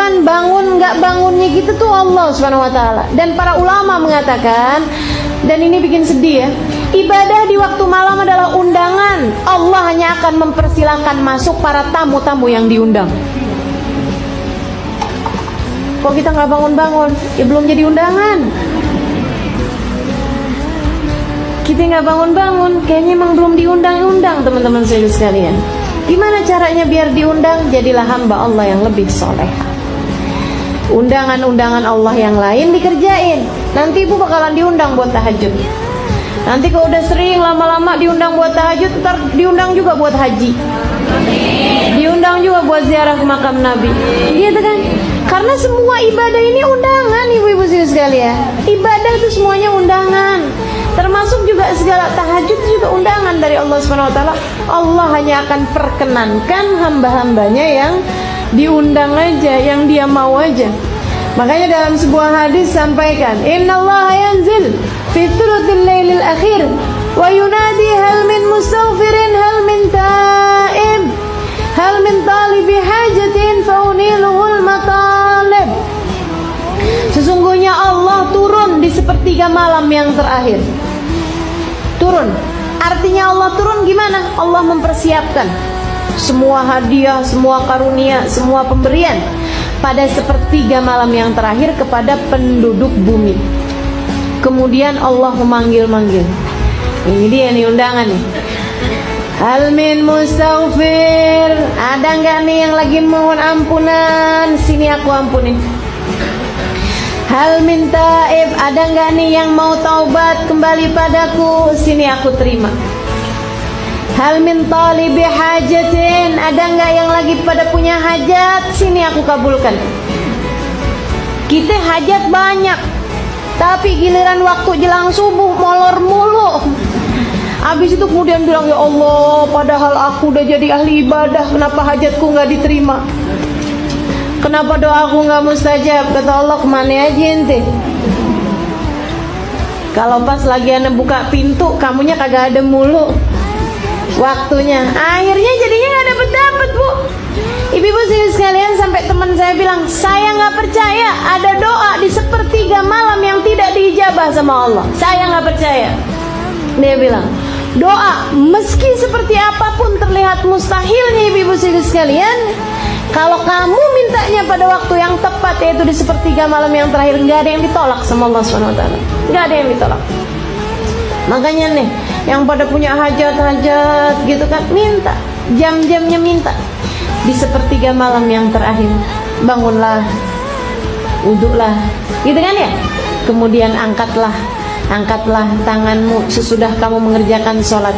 undangan, bangun nggak bangunnya gitu tuh Allah Subhanahu wa taala. Dan para ulama mengatakan, dan ini bikin sedih ya, ibadah di waktu malam adalah undangan. Allah hanya akan mempersilahkan masuk para tamu-tamu yang diundang. Kok kita nggak bangun-bangun? Ya belum jadi undangan. Kita nggak bangun-bangun, kayaknya emang belum diundang-undang, teman-teman sekalian. Gimana caranya biar diundang? Jadilah hamba Allah yang lebih soleh. Undangan-undangan Allah yang lain dikerjain. Nanti ibu bakalan diundang buat tahajud. Nanti kalau udah sering lama-lama diundang buat tahajud, ntar diundang juga buat haji, diundang juga buat ziarah ke makam Nabi. Gitu kan? Karena semua ibadah ini undangan, ibu-ibu sekalian. Ibadah itu semuanya undangan. Termasuk juga segala tahajud juga undangan dari Allah Subhanahu wa taala. Allah hanya akan perkenankan hamba-hambanya yang diundang aja, yang dia mau aja. Makanya dalam sebuah hadis sampaikan, innallaha yanzil fi thuluthil lailil akhir wa yunadi hal min mustaghfirin hal min ta'ib hal min talibi hajatin fauniluhul matalib. Sesungguhnya Allah turun di sepertiga malam yang terakhir. Turun, artinya Allah turun gimana? Allah mempersiapkan semua hadiah, semua karunia, semua pemberian pada sepertiga malam yang terakhir kepada penduduk bumi. Kemudian Allah memanggil-manggil. Ini dia nih undangan nih. Hal min mustaghfir, ada nggak nih yang lagi mohon ampunan? Sini aku ampunin. Hal min taib, ada nggak nih yang mau taubat kembali padaku? Sini aku terima. Hal min talibi hajatin, ada nggak yang lagi pada punya hajat? Sini aku kabulkan. Kita hajat banyak, tapi giliran waktu jelang subuh molor mulu. Habis itu kemudian bilang, ya Allah, padahal aku udah jadi ahli ibadah, kenapa hajatku nggak diterima? Kenapa doaku nggak mustajab? Kata Allah, kemana aja ente? Kalau pas lagi ane buka pintu, kamunya kagak ada mulu waktunya. Akhirnya jadinya nggak dapet bu. Ibu-ibu sekalian, sampai teman saya bilang, saya nggak percaya ada doa di sepertiga malam yang tidak diijabah sama Allah. Saya nggak percaya. Dia bilang, doa meski seperti apapun terlihat mustahilnya, ibu-ibu sekalian, kalau kamu mintanya pada waktu yang tepat, yaitu di sepertiga malam yang terakhir, nggak ada yang ditolak sama Allah SWT. Nggak ada yang ditolak. Makanya nih, yang pada punya hajat-hajat gitu kan, minta, jam-jamnya minta. Di sepertiga malam yang terakhir, bangunlah, wudhulah, gitu kan ya. Kemudian angkatlah tanganmu sesudah kamu mengerjakan sholat.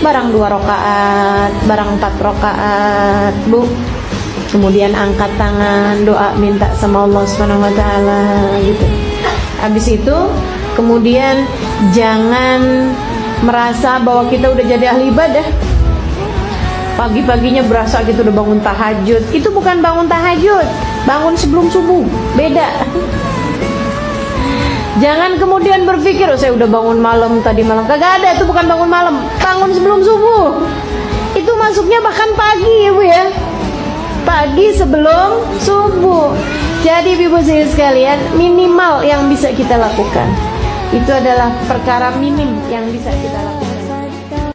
Barang 2 rakaat, barang 4 rakaat, bu. Kemudian angkat tangan, doa minta sama Allah Subhanahu wa taala gitu. Habis itu kemudian jangan merasa bahwa kita udah jadi ahli ibadah. Pagi-paginya berasa gitu udah bangun tahajud. Itu bukan bangun tahajud, bangun sebelum subuh. Beda. Jangan kemudian berpikir, oh saya udah bangun malam tadi malam. Kagak ada, itu bukan bangun malam. Bangun sebelum subuh. Itu masuknya bahkan pagi, Ibu ya. Pagi sebelum subuh. Jadi ibu sekalian, minimal yang bisa kita lakukan itu adalah perkara minim yang bisa kita lakukan.